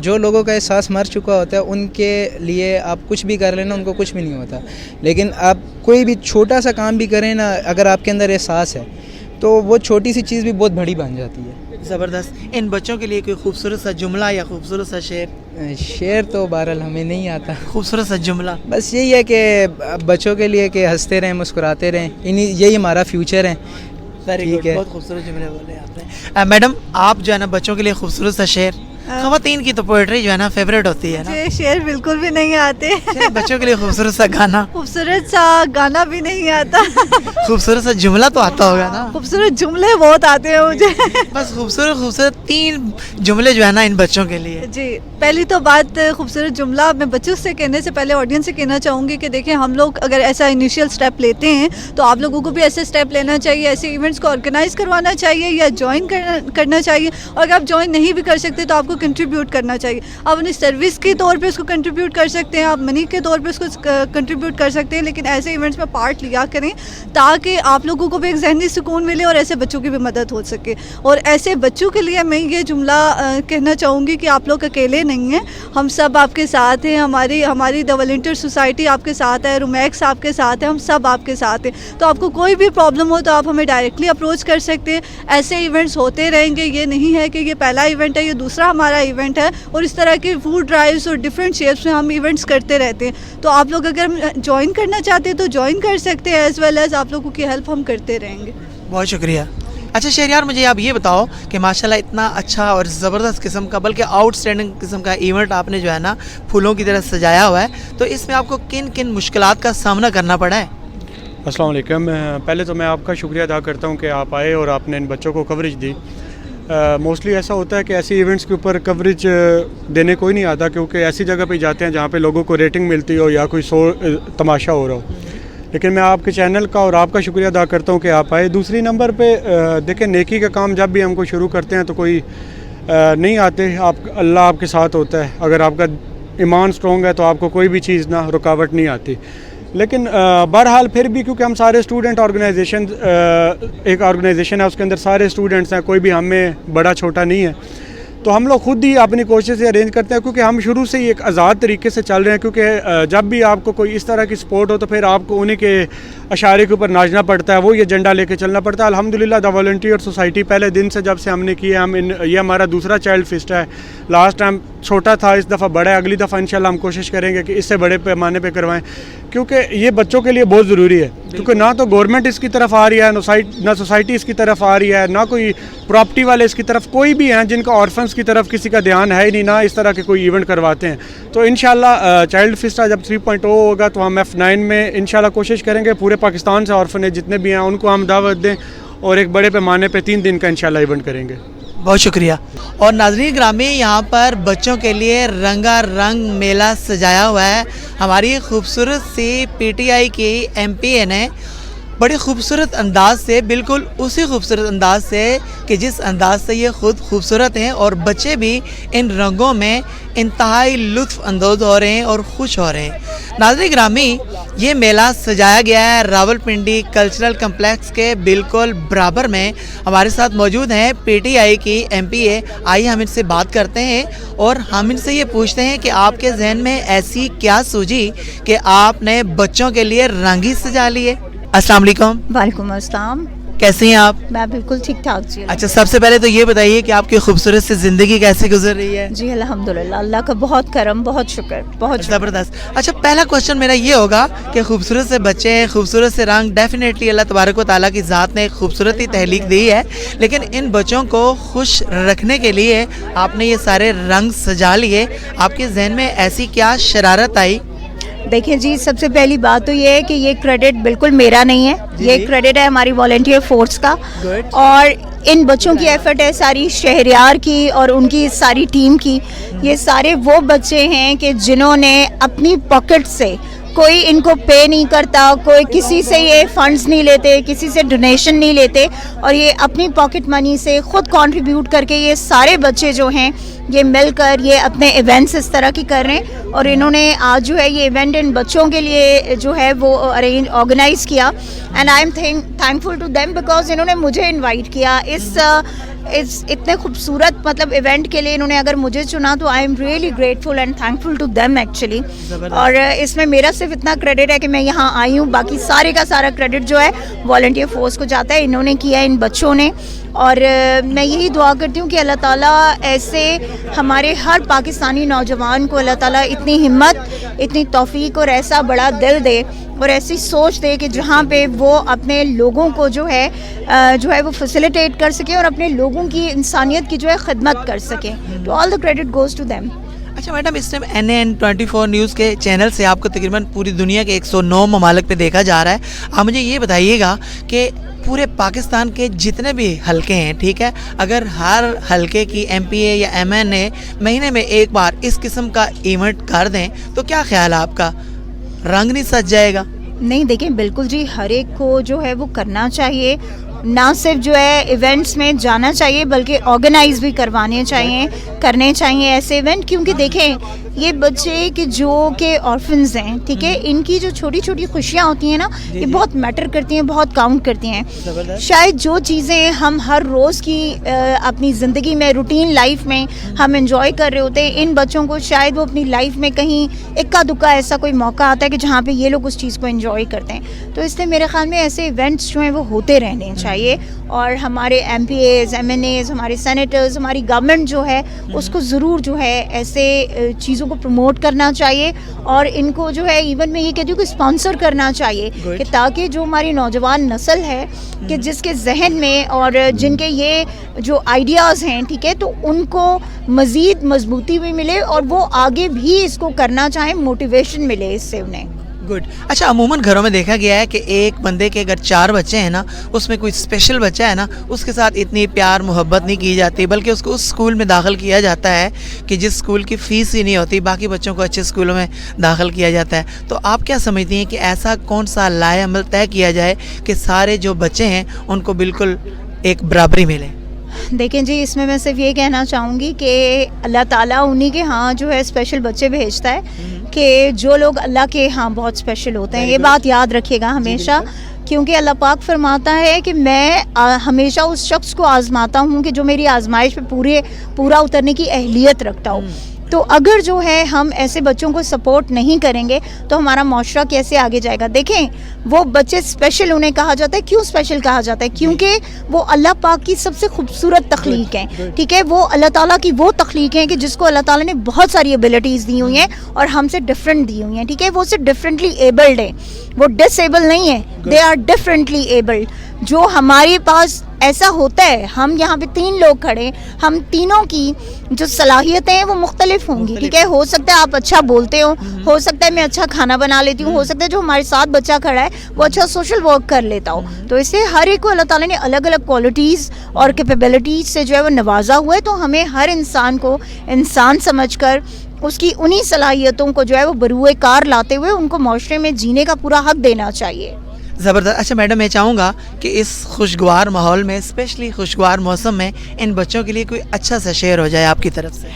جو لوگوں کا احساس مر چکا ہوتا ہے ان کے لیے آپ کچھ بھی کر لینا ان کو کچھ بھی نہیں ہوتا, لیکن آپ کوئی بھی چھوٹا سا کام بھی کریں نا, اگر آپ کے اندر احساس ہے تو وہ چھوٹی سی چیز بھی بہت بڑی بن جاتی ہے. زبردست. ان بچوں کے لیے کوئی خوبصورت سا جملہ یا خوبصورت سا شعر تو بہرحال ہمیں نہیں آتا, خوبصورت سا جملہ بس یہی ہے کہ بچوں کے لیے کہ ہنستے رہیں, مسکراتے رہیں, یہی ہمارا فیوچر ہے. ٹھیک ہے, بہت خوبصورت جملے بولے آپ نے. میڈم آپ جو ہے نا بچوں کے لیے خوبصورت سا شعر, خواتین کی تو پوئٹری جو ہے نا فیوریٹ ہوتی ہے نا, مجھے شعر بالکل بھی نہیں آتے. بچوں کے لیے خوبصورت سا گانا, خوبصورت سا گانا بھی نہیں آتا. خوبصورت سا جملہ تو آتا ہوگا نا. خوبصورت جملے بہت آتے ہیں مجھے. بس خوبصورت 3 جملے جو ہے نا ان بچوں کے لیے. جی, پہلی تو بات خوبصورت جملہ میں بچوں سے کہنے سے پہلے آڈینس سے کہنا چاہوں گی کہ دیکھیں ہم لوگ اگر ایسا انیشیل سٹیپ لیتے ہیں تو آپ لوگوں کو بھی ایسے سٹیپ لینا چاہیے, ایسے ایونٹس کو آرگنائز کروانا چاہیے یا جوائن کرنا چاہیے, اور اگر آپ جوائن نہیں بھی کر سکتے تو آپ کو کنٹریبیوٹ کرنا چاہیے. آپ اپنی سروس کے طور پہ اس کو کنٹریبیوٹ کر سکتے ہیں, آپ منی کے طور پہ اس کو کنٹریبیوٹ کر سکتے ہیں, لیکن ایسے ایونٹس میں پارٹ لیا کریں تاکہ آپ لوگوں کو بھی ایک ذہنی سکون ملے اور ایسے بچوں کی بھی مدد ہو سکے. اور ایسے بچوں کے لیے میں یہ جملہ کہنا چاہوں گی کہ آپ لوگ اکیلے نہیں ہیں, ہم سب آپ کے ساتھ ہیں. ہماری دا والنٹیئر سوسائٹی آپ کے ساتھ ہے, رومیکس آپ کے ساتھ ہے, ہم سب آپ کے ساتھ ہیں. تو آپ کو کوئی بھی پرابلم ہو تو آپ ہمیں ڈائریکٹلی اپروچ کر سکتے ہیں. ایسے ایونٹس ہوتے رہیں گے, یہ نہیں ہے کہ یہ پہلا ایونٹ ہے, یہ دوسرا ہمارا ایونٹ ہے, اور اس طرح کے فوڈ ڈرائیوز اور ڈفرینٹ شیپس میں ہم ایونٹس کرتے رہتے ہیں. تو آپ لوگ اگر جوائن کرنا چاہتے ہیں تو جوائن کر سکتے ہیں, ایز ویل ایز آپ لوگوں کی ہیلپ ہم کرتے رہیں گے. بہت شکریہ. اچھا شہریار, مجھے آپ یہ بتاؤ کہ ماشاءاللہ اتنا اچھا اور زبردست قسم کا بلکہ آؤٹ اسٹینڈنگ قسم کا ایونٹ آپ نے جو ہے نا پھولوں کی طرح سجایا ہوا ہے, تو اس میں آپ کو کن کن مشکلات کا سامنا کرنا پڑا ہے؟ السلام علیکم. پہلے تو میں آپ کا شکریہ ادا کرتا ہوں کہ آپ آئے اور آپ نے ان بچوں کو کوریج دی. موسٹلی ایسا ہوتا ہے کہ ایسی ایونٹس کے اوپر کوریج دینے کوئی نہیں آتا, کیونکہ ایسی جگہ پہ جاتے ہیں جہاں پہ لوگوں کو ریٹنگ ملتی ہو یا کوئی تماشا ہو رہا ہو. لیکن میں آپ کے چینل کا اور آپ کا شکریہ ادا کرتا ہوں کہ آپ آئے. دوسری نمبر پہ دیکھیں, نیکی کا کام جب بھی ہم کو شروع کرتے ہیں تو کوئی نہیں آتے, اللہ آپ کے ساتھ ہوتا ہے. اگر آپ کا ایمان سٹرونگ ہے تو آپ کو کوئی بھی چیز نہ رکاوٹ نہیں آتی. لیکن بہرحال پھر بھی کیونکہ ہم سارے اسٹوڈنٹ آرگنائزیشن, ایک آرگنائزیشن ہے اس کے اندر سارے اسٹوڈنٹس ہیں, کوئی بھی ہم میں بڑا چھوٹا نہیں ہے, تو ہم لوگ خود ہی اپنی کوشش سے ارینج کرتے ہیں, کیونکہ ہم شروع سے ہی ایک آزاد طریقے سے چل رہے ہیں. کیونکہ جب بھی آپ کو کوئی اس طرح کی سپورٹ ہو تو پھر آپ کو انہیں کے اشارے کے اوپر ناچنا پڑتا ہے, وہ یہ ایجنڈا لے کے چلنا پڑتا ہے. الحمدللہ دا والنٹیئر سوسائٹی پہلے دن سے جب سے ہم نے کیا, یہ ہمارا دوسرا چائلڈ فیسٹ ہے. لاسٹ ٹائم چھوٹا تھا, اس دفعہ بڑا ہے, اگلی دفعہ انشاءاللہ ہم کوشش کریں گے کہ اس سے بڑے پیمانے پہ کروائیں, کیونکہ یہ بچوں کے لیے بہت ضروری ہے. کیونکہ نہ تو گورنمنٹ اس کی طرف آ رہی ہے, نہ سوسائٹی اس کی طرف آ رہی ہے, نہ کوئی پراپرٹی والے اس کی طرف, کوئی بھی ہیں جن کا آرفنس کی طرف کسی کا دھیان ہے ہی نہیں, نہ اس طرح کے کوئی ایونٹ کرواتے ہیں. تو انشاءاللہ چائلڈ فیسٹا جب 3.0 ہوگا تو ہم F9 میں انشاءاللہ کوشش کریں گے پورے پاکستان سے آرفنیج جتنے بھی ہیں ان کو ہم دعوت دیں اور ایک بڑے پیمانے پہ 3 دن کا انشاءاللہ ایونٹ کریں گے. بہت شکریہ. اور ناظرین گرامی, یہاں پر بچوں کے لیے رنگا رنگ میلہ سجایا ہوا ہے. ہماری خوبصورت سی PTI کی MP نے بڑی خوبصورت انداز سے, بالکل اسی خوبصورت انداز سے کہ جس انداز سے یہ خود خوبصورت ہیں, اور بچے بھی ان رنگوں میں انتہائی لطف اندوز ہو رہے ہیں اور خوش ہو رہے ہیں. ناظرین گرامی, یہ میلہ سجایا گیا ہے راولپنڈی کلچرل کمپلیکس کے بالکل برابر میں. ہمارے ساتھ موجود ہیں PTI کی MPA. آئیے ہم ان سے بات کرتے ہیں اور ہم ان سے یہ پوچھتے ہیں کہ آپ کے ذہن میں ایسی کیا سوجی کہ آپ نے بچوں کے لیے رنگ ہی سجا لیے. السلام علیکم. وعلیکم السلام. کیسے ہیں آپ؟ میں بالکل ٹھیک ٹھاک جی. اچھا, سب سے پہلے تو یہ بتائیے کہ آپ کی خوبصورت سی زندگی کیسے گزر رہی ہے؟ جی الحمدللہ, اللہ کا بہت کرم, بہت شکر, بہت زبردست. اچھا, پہلا کوشچن میرا یہ ہوگا کہ خوبصورت سے بچے, خوبصورت سے رنگ, ڈیفینیٹلی اللہ تبارک و تعالیٰ کی ذات نے ایک خوبصورتی تخلیق دی ہے, لیکن ان بچوں کو خوش رکھنے کے لیے آپ نے یہ سارے رنگ سجا لیے. آپ کے ذہن میں ایسی کیا شرارت آئی؟ دیکھیں جی, سب سے پہلی بات تو یہ ہے کہ یہ کریڈٹ بالکل میرا نہیں ہے, یہ کریڈٹ ہے ہماری والنٹیئر فورس کا, اور ان بچوں کی ایفرٹ ہے ساری شہریار کی اور ان کی ساری ٹیم کی. یہ سارے وہ بچے ہیں کہ جنہوں نے اپنی پاکٹ سے, کوئی ان کو پے نہیں کرتا, کوئی کسی سے یہ فنڈز نہیں لیتے, کسی سے ڈونیشن نہیں لیتے, اور یہ اپنی پاکٹ منی سے خود کنٹریبیوٹ کر کے یہ سارے بچے جو ہیں یہ مل کر یہ اپنے ایونٹس اس طرح کی کر رہے ہیں. اور انہوں نے آج جو ہے یہ ایونٹ ان بچوں کے لیے جو ہے وہ آرگنائز کیا, and I am thankful to them because انہوں نے مجھے انوائٹ کیا اس اتنے خوبصورت مطلب ایونٹ کے لیے انہوں نے اگر مجھے چنا تو I am really grateful and thankful to them actually. اور اس میں میرا صرف اتنا کریڈٹ ہے کہ میں یہاں آئی ہوں, باقی سارے کا سارا کریڈٹ جو ہے والنٹیئر فورس کو جاتا ہے, انہوں نے کیا, ان بچوں نے. اور میں یہی دعا کرتی ہوں کہ اللہ تعالیٰ ایسے ہمارے ہر پاکستانی نوجوان کو اللہ تعالیٰ اتنی ہمت, اتنی توفیق اور ایسا بڑا دل دے اور ایسی سوچ دے کہ جہاں پہ وہ اپنے لوگوں کو جو ہے وہ فیسیلیٹیٹ کر سکیں اور اپنے لوگوں کی انسانیت کی جو ہے خدمت کر سکیں. تو all the credit goes to them. اچھا میڈم, اس ٹائم NN24 نیوز کے چینل سے آپ کو تقریباً پوری دنیا کے 109 ممالک پہ دیکھا جا رہا ہے. آپ مجھے یہ بتائیے گا کہ پورے پاکستان کے جتنے بھی حلقے ہیں, ٹھیک ہے, اگر ہر حلقے کی MPA یا MNA مہینے میں ایک بار اس قسم کا ایونٹ کر دیں تو کیا خیال ہے آپ کا, رنگ نہیں سج جائے گا؟ نہیں دیکھیں, بالکل جی, ہر ایک کو جو ہے وہ کرنا چاہیے, نہ صرف جو ہے ایونٹس میں جانا چاہیے بلکہ آرگنائز بھی کروانے چاہیے, کرنے چاہیے ایسے ایونٹ. کیونکہ دیکھیں یہ بچے کہ جو کہ آرفنز ہیں, ٹھیک ہے, ان کی جو چھوٹی چھوٹی خوشیاں ہوتی ہیں نا, یہ بہت میٹر کرتی ہیں, بہت کاؤنٹ کرتی ہیں. شاید جو چیزیں ہم ہر روز کی اپنی زندگی میں روٹین لائف میں ہم انجوائے کر رہے ہوتے ہیں, ان بچوں کو شاید وہ اپنی لائف میں کہیں اکا دکا ایسا کوئی موقع آتا ہے کہ جہاں پہ یہ لوگ اس چیز کو انجوائے کرتے ہیں. تو اس لیے میرے خیال میں ایسے ایونٹس جو ہیں وہ ہوتے رہنے چاہیے. اور ہمارے MPAs, MNAs, ہمارے سینیٹرز, ہماری گورنمنٹ جو ہے اس کو ضرور جو ہے ایسے چیزوں کو پروموٹ کرنا چاہیے, اور ان کو جو ہے ایون میں یہ کہتی ہوں کہ اسپانسر کرنا چاہیے, کہ تاکہ جو ہماری نوجوان نسل ہے کہ جس کے ذہن میں اور جن کے یہ جو آئیڈیاز ہیں, ٹھیک ہے, تو ان کو مزید مضبوطی بھی ملے اور وہ آگے بھی اس کو کرنا چاہیں, موٹیویشن ملے اس سے انہیں. گڈ. اچھا, عموماً گھروں میں دیکھا گیا ہے کہ ایک بندے کے اگر 4 بچے ہیں نا, اس میں کوئی اسپیشل بچہ ہے نا, اس کے ساتھ اتنی پیار محبت نہیں کی جاتی, بلکہ اس کو اس اسکول میں داخل کیا جاتا ہے کہ جس اسکول کی فیس ہی نہیں ہوتی, باقی بچوں کو اچھے اسکولوں میں داخل کیا جاتا ہے. تو آپ کیا سمجھتی ہیں کہ ایسا کون سا لائحہ عمل طے کیا جائے کہ سارے جو بچے ہیں ان کو بالکل ایک برابری ملے؟ دیکھیں جی, اس میں صرف یہ کہنا چاہوں گی کہ اللہ تعالیٰ انہی کے ہاں جو ہے اسپیشل بچے بھیجتا ہے, کہ جو لوگ اللہ کے ہاں بہت اسپیشل ہوتے ہیں. یہ بات یاد رکھیے گا ہمیشہ, کیونکہ اللہ پاک فرماتا ہے کہ میں ہمیشہ اس شخص کو آزماتا ہوں کہ جو میری آزمائش پہ پورا اترنے کی اہلیت رکھتا ہو. تو اگر جو ہے ہم ایسے بچوں کو سپورٹ نہیں کریں گے تو ہمارا معاشرہ کیسے آگے جائے گا؟ دیکھیں وہ بچے اسپیشل انہیں کہا جاتا ہے. کیوں اسپیشل کہا جاتا ہے؟ کیونکہ وہ اللہ پاک کی سب سے خوبصورت تخلیق ہیں, ٹھیک ہے, وہ اللہ تعالیٰ کی وہ تخلیق ہیں کہ جس کو اللہ تعالیٰ نے بہت ساری ایبلٹیز دی ہوئی ہیں اور ہم سے ڈفرینٹ دی ہوئی ہیں, ٹھیک ہے. وہ صرف ڈفرینٹلی ایبلڈ ہیں, وہ ڈس ایبل نہیں ہیں, دے آر ڈفرینٹلی ایبلڈ. جو ہمارے پاس ایسا ہوتا ہے, ہم یہاں پہ 3 لوگ کھڑے, ہم تینوں کی جو صلاحیتیں ہیں وہ مختلف ہوں گی, ٹھیک ہے. ہو سکتا ہے آپ اچھا بولتے ہو سکتا ہے میں اچھا کھانا بنا لیتی ہوں, ہو سکتا ہے جو ہمارے ساتھ بچہ کھڑا ہے وہ اچھا سوشل ورک کر لیتا ہو. تو اس سے ہر ایک کو اللہ تعالیٰ نے الگ الگ کوالٹیز اور کیپیبلٹیز سے جو ہے وہ نوازا ہوا ہے. تو ہمیں ہر انسان کو انسان سمجھ کر اس کی انہی صلاحیتوں کو جو ہے وہ بروئے کار لاتے ہوئے ان کو معاشرے میں جینے کا پورا حق دینا چاہیے. زبردست. اچھا میڈم, میں چاہوں گا کہ اس خوشگوار ماحول میں, اسپیشلی خوشگوار موسم میں, ان بچوں کے لیے کوئی اچھا سا شعر ہو جائے آپ کی طرف سے.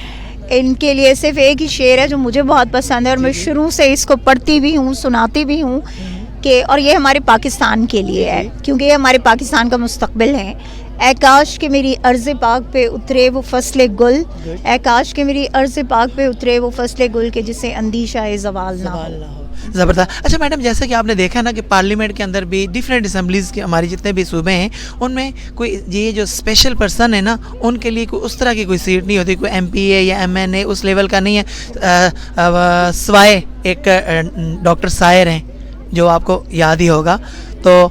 ان کے لیے صرف ایک ہی شعر ہے جو مجھے بہت پسند ہے اور میں شروع سے اس کو پڑھتی بھی ہوں, سناتی بھی ہوں, کہ اور یہ ہمارے پاکستان کے لیے ہے کیونکہ یہ ہمارے پاکستان کا مستقبل ہے. اے کاش کہ میری عرض پاک پہ اترے وہ فصل گل, اے کاش کہ میری عرض پاک پہ اترے وہ فصل گل کہ جسے اندیشہ زوال نہ ہو. زبردست. اچھا میڈم, جیسے کہ آپ نے دیکھا نا کہ پارلیمنٹ کے اندر بھی ڈیفرنٹ اسمبلیز کے ہمارے جتنے بھی صوبے ہیں ان میں کوئی یہ جو اسپیشل پرسن ہے نا, ان کے لیے کوئی اس طرح کی کوئی سیٹ نہیں ہوتی, کوئی MPA یا MNA اس لیول کا نہیں ہے, سوائے ایک ڈاکٹر سائر ہیں جو آپ کو یاد ہی ہوگا. تو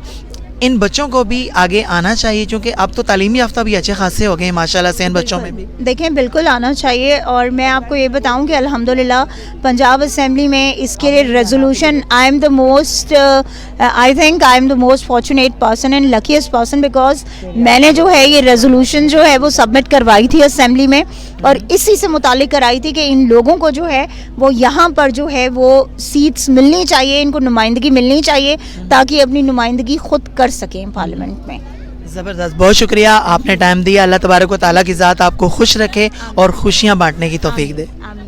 ان بچوں کو بھی آگے آنا چاہیے, کیونکہ اب تو تعلیمی یافتہ بھی اچھے خاصے ہو گئے ہیں ماشاءاللہ سے ان بچوں میں بھی. دیکھیں بالکل آنا چاہیے, اور میں آپ کو یہ بتاؤں کہ الحمدللہ پنجاب اسمبلی میں اس کے لیے resolution I am the most fortunate person and لکیسٹ person, because میں نے جو ہے یہ ریزولوشن جو ہے وہ سبمٹ کروائی تھی اسمبلی میں, اور اسی سے متعلق کرائی تھی کہ ان لوگوں کو جو ہے وہ یہاں پر جو ہے وہ سیٹس ملنی چاہیے, ان کو نمائندگی ملنی چاہیے تاکہ اپنی نمائندگی خود کر سکیں پارلیمنٹ میں. زبردست, بہت شکریہ آپ نے ٹائم دیا. اللہ تبارک و تعالیٰ کی ذات آپ کو خوش رکھے اور خوشیاں بانٹنے کی توفیق دے. آمین.